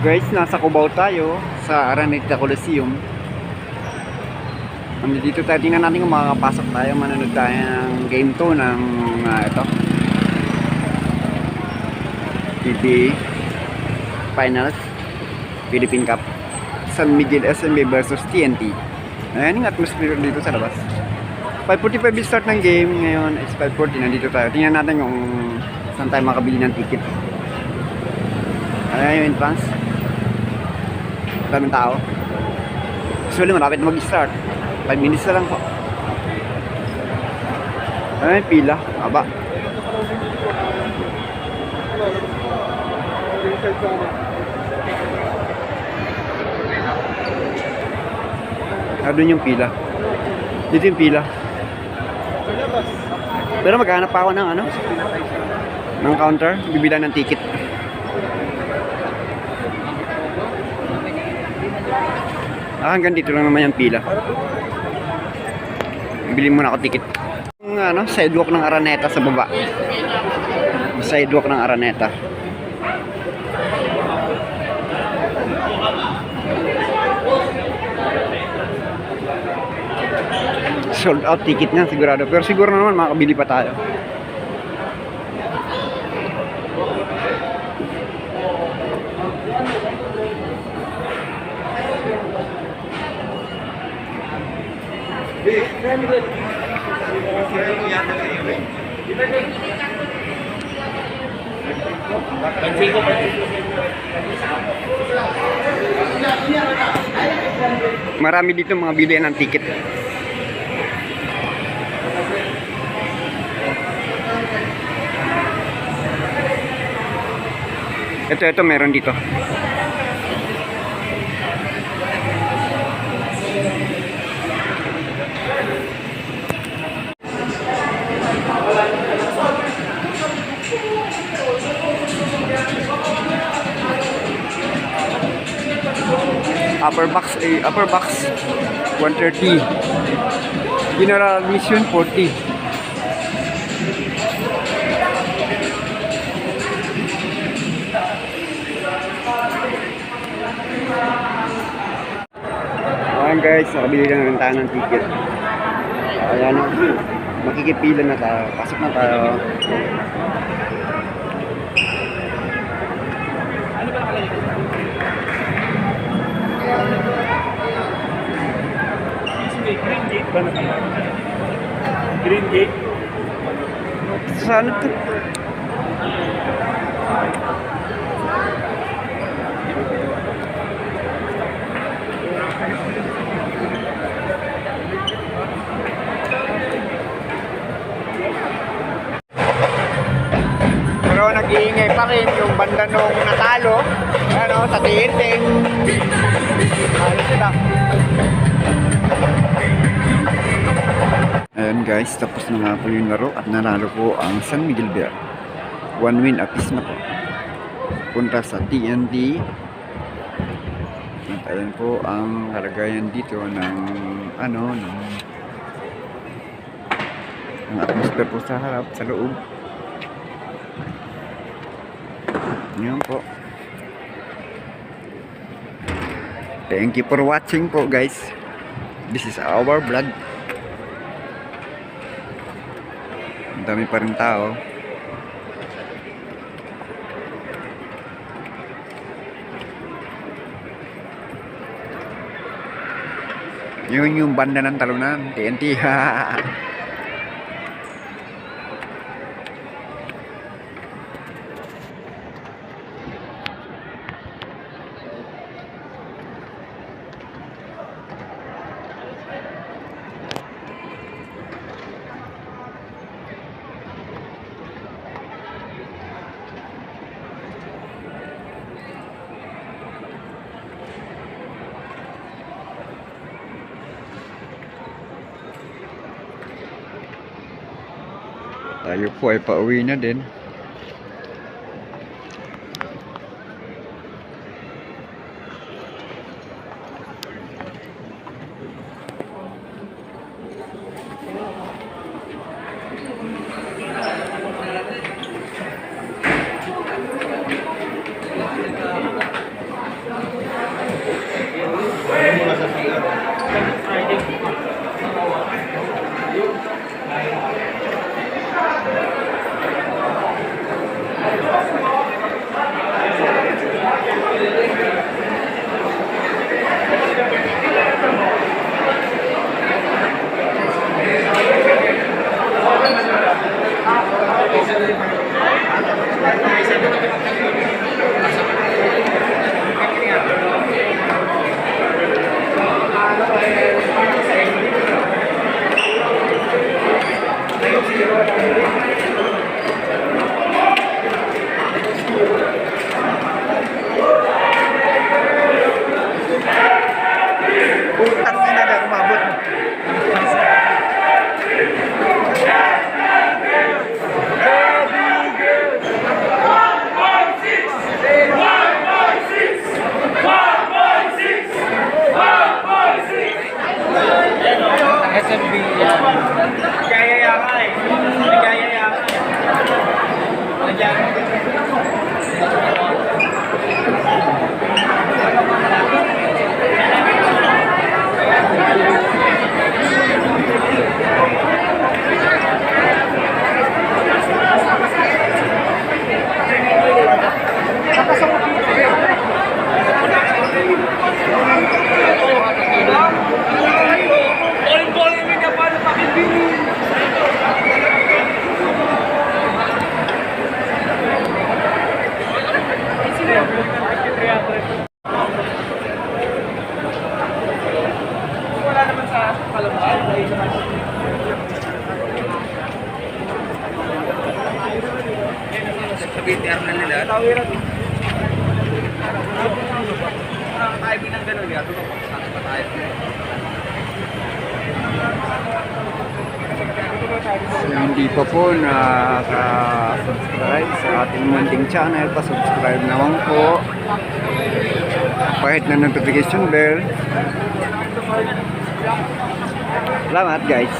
Guys, nasa Cubao tayo sa Araneta Coliseum. Dito tayo, tingnan natin kung makakapasok tayo. Manonood tayo ng game 2 ng ito PBA Finals Philippine Cup, San Miguel SMB versus TNT. Ayan yung atmosphere dito sa labas. 5:45 yung start ng game. Ngayon is 5:40. Nandito tayo. Tingnan natin kung saan tayo makabili ng ticket. Ayan yung entrance. Daming tao. Actually, malapit mag-start. 5 minutes na lang po. Ayan yung pila. Aba. Doon yung pila. Dito yung pila. Pero maghanap pa ako ng ng counter. Bibila ng ticket. Hanggang dito lang naman yung pila. Bili muna ako ticket. Yung sidewalk ng Araneta sa baba. Sidewalk ng Araneta. Sold out ticket na sigurado. Pero siguro naman makakabili pa tayo. Marami dito mga bilihan ng ticket. Ito meron dito. Upper box 130. General admission 40. Ayan guys, nakabili na rin tayo ng ticket. Ayan o, makikipila na tayo. Pasok na tayo. Green Gate ba na tayo? Green Gate? Saan ito? Pero nag-iingay pa rin yung banda nung natalo sa TNT. Sila. Ayan guys, tapos na nga po yung laro at nanalo po ang San Miguel Bear. 1 win apiece na po. Punta sa TNT. At ayan po ang kalagayan dito ng ng atmosphere po sa harap, sa loob. Ayan po. Thank you for watching po guys. This is our vlog. Ang dami pa rin tao. Yun yung banda ng talunan, TNT. Tayo po ay pauwi na din. BTR na nila. Tawiran. Tayo ng gano'n yan. Saan pa tayo? So, hindi pa po nakaka-subscribe sa ating munting channel, pa-subscribe naman po. Pahit na notification bell. Salamat guys.